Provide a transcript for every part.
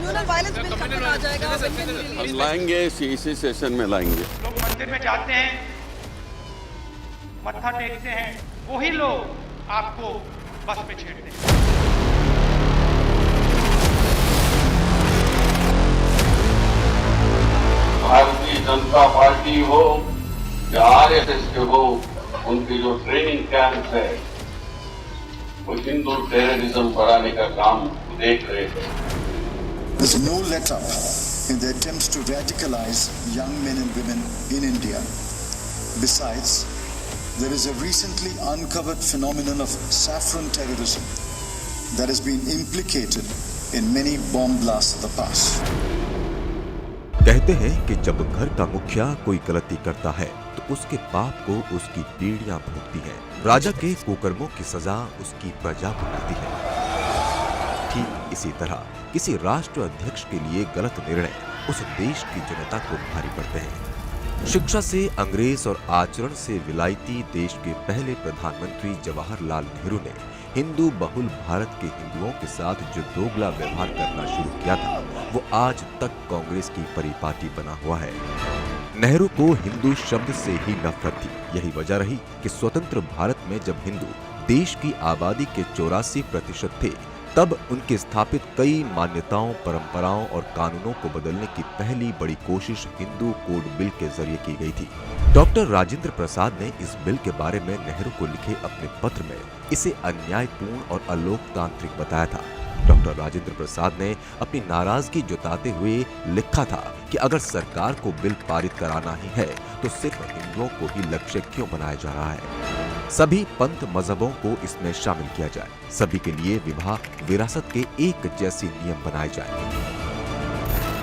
Communal violence bill कब तक आ जाएगा? लाएंगे, इसी सेशन में लाएंगे। लोग मंदिर में जाते हैं, मत्था टेकते हैं, वही लोग आपको बस में छेड़ते हैं। भारतीय जनता पार्टी हो या आरएसएस के हो, उनकी जो ट्रेनिंग कैंप है वो हिंदू टेररिज्म बढ़ाने का काम देख रहे हैं। There's no let-up in the attempts to radicalize young men and women in India. Besides, there is a recently uncovered phenomenon of saffron terrorism that has been implicated in many bomb blasts of the past. कहते हैं कि जब घर का मुखिया कोई गलती करता है तो उसके पाप को उसकी पीढ़ियां भोगती हैं। राजा के कुकर्मों की सजा उसकी प्रजा को मिलती है। ठीक इसी तरह किसी राष्ट्र अध्यक्ष के लिए गलत निर्णय उस देश की जनता को भारी पड़ते हैं। शिक्षा से अंग्रेज और आचरण से विलायती देश के पहले प्रधानमंत्री जवाहरलाल नेहरू ने हिंदू बहुल भारत के हिंदुओं के साथ जो दोगला व्यवहार करना शुरू किया था वो आज तक कांग्रेस की परिपाटी बना हुआ है। नेहरू को हिंदू शब्द से ही नफरत थी। यही वजह रही कि स्वतंत्र भारत में जब हिंदू देश की आबादी के 84% थे तब उनके स्थापित कई मान्यताओं, परंपराओं और कानूनों को बदलने की पहली बड़ी कोशिश हिंदू कोड बिल के जरिए की गई थी। डॉक्टर राजेंद्र प्रसाद ने इस बिल के बारे में नेहरू को लिखे अपने पत्र में इसे अन्यायपूर्ण और अलोकतांत्रिक बताया था। डॉक्टर राजेंद्र प्रसाद ने अपनी नाराजगी जताते हुए लिखा था कि अगर सरकार को बिल पारित कराना ही है तो सिर्फ हिंदुओं को ही लक्ष्य क्यों बनाया जा रहा है। सभी पंथ मजहबों को इसमें शामिल किया जाए, सभी के लिए विवाह विरासत के एक जैसे नियम बनाए जाए।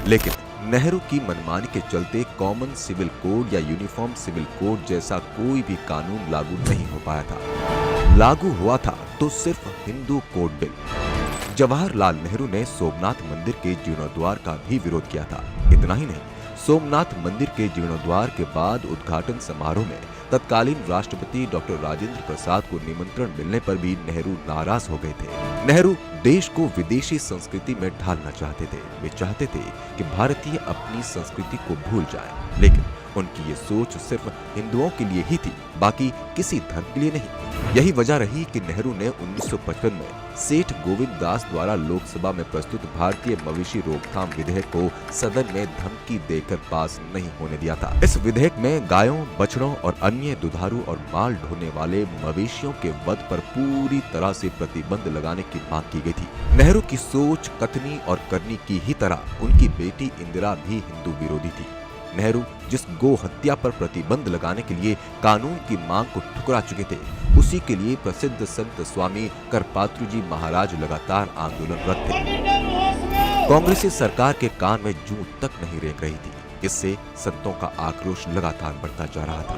लेकिन नेहरू की मनमानी के चलते कॉमन सिविल कोड या यूनिफॉर्म सिविल कोड जैसा कोई भी कानून लागू नहीं हो पाया था। लागू हुआ था तो सिर्फ हिंदू कोड बिल। जवाहरलाल नेहरू ने सोमनाथ मंदिर के जीर्णोद्वार का भी विरोध किया था। इतना ही नहीं, सोमनाथ मंदिर के जीर्णोद्वार के बाद उद्घाटन समारोह में तत्कालीन राष्ट्रपति डॉक्टर राजेंद्र प्रसाद को निमंत्रण मिलने पर भी नेहरू नाराज हो गए थे। नेहरू देश को विदेशी संस्कृति में ढालना चाहते थे। वे चाहते थे कि भारतीय अपनी संस्कृति को भूल जाएं, लेकिन उनकी ये सोच सिर्फ हिंदुओं के लिए ही थी, बाकी किसी धर्म के लिए नहीं। यही वजह रही कि नेहरू ने 1955 में सेठ गोविंद दास द्वारा लोकसभा में प्रस्तुत भारतीय मवेशी रोकथाम विधेयक को सदन में धमकी देकर पास नहीं होने दिया था। इस विधेयक में गायों, बछड़ों और अन्य दुधारू और माल ढोने वाले मवेशियों के वध पर पूरी तरह से प्रतिबंध लगाने की मांग की गई थी। नेहरू की सोच, कथनी और करनी की ही तरह उनकी बेटी इंदिरा भी हिंदू विरोधी थी। नेहरू जिस गो हत्या पर प्रतिबंध लगाने के लिए कानून की मांग को ठुकरा चुके थे, उसी के लिए प्रसिद्ध संत स्वामी करपात्रु जी महाराज लगातार आंदोलनरत थे। कांग्रेसी सरकार के कान में जूं तक नहीं रेंग रही थी। इससे संतों का आक्रोश लगातार बढ़ता जा रहा था।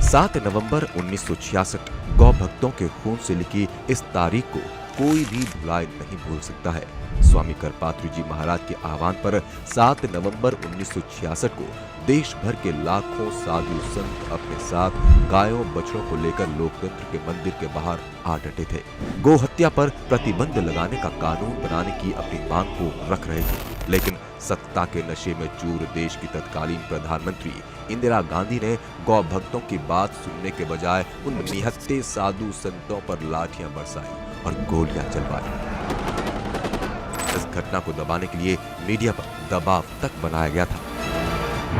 7 नवंबर 1966 गौ भक्तों के खून से लिखी इस तारीख को कोई भी भुलाए नहीं भूल सकता है। स्वामी करपात्रु जी महाराज के आह्वान पर 7 नवंबर 1966 को देश भर के लाखों साधु संत अपने साथ गायों, बछड़ों को लेकर लोकतंत्र के मंदिर के बाहर आ डटे थे। गो हत्या पर प्रतिबंध लगाने का कानून बनाने की अपनी मांग को रख रहे थे, लेकिन सत्ता के नशे में चूर देश की तत्कालीन प्रधानमंत्री इंदिरा गांधी ने गौ भक्तों की बात सुनने के बजाय उन निहत्थे साधु संतों पर लाठियां बरसाई और गोलियां चलवाई। इस घटना को दबाने के लिए मीडिया पर दबाव तक बनाया गया था।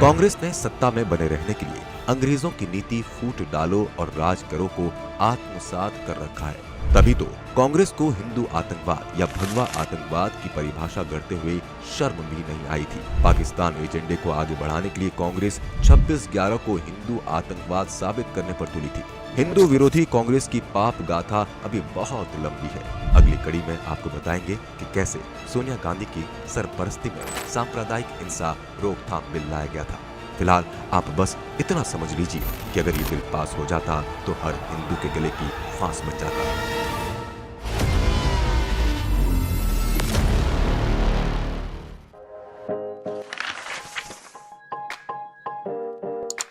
कांग्रेस ने सत्ता में बने रहने के लिए अंग्रेजों की नीति फूट डालो और राज करो को आत्मसात कर रखा है। तभी तो कांग्रेस को हिंदू आतंकवाद या भगवा आतंकवाद की परिभाषा गढ़ते हुए शर्म भी नहीं आई थी। पाकिस्तान एजेंडे को आगे बढ़ाने के लिए कांग्रेस 26/11 को हिंदू आतंकवाद साबित करने पर तुली थी। हिंदू विरोधी कांग्रेस की पाप गाथा अभी बहुत लंबी है। अगली कड़ी में आपको बताएंगे कि कैसे सोनिया गांधी की सरपरस्ती में सांप्रदायिक हिंसा रोकथाम बिल लाया गया था। फिलहाल आप बस इतना समझ लीजिए कि अगर ये बिल पास हो जाता तो हर हिंदू के गले की फांस बच जाता।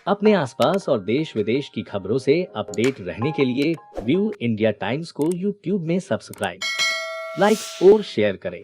अपने आसपास और देश विदेश की खबरों से अपडेट रहने के लिए व्यू इंडिया टाइम्स को यूट्यूब में सब्सक्राइब लाइक और शेयर करें।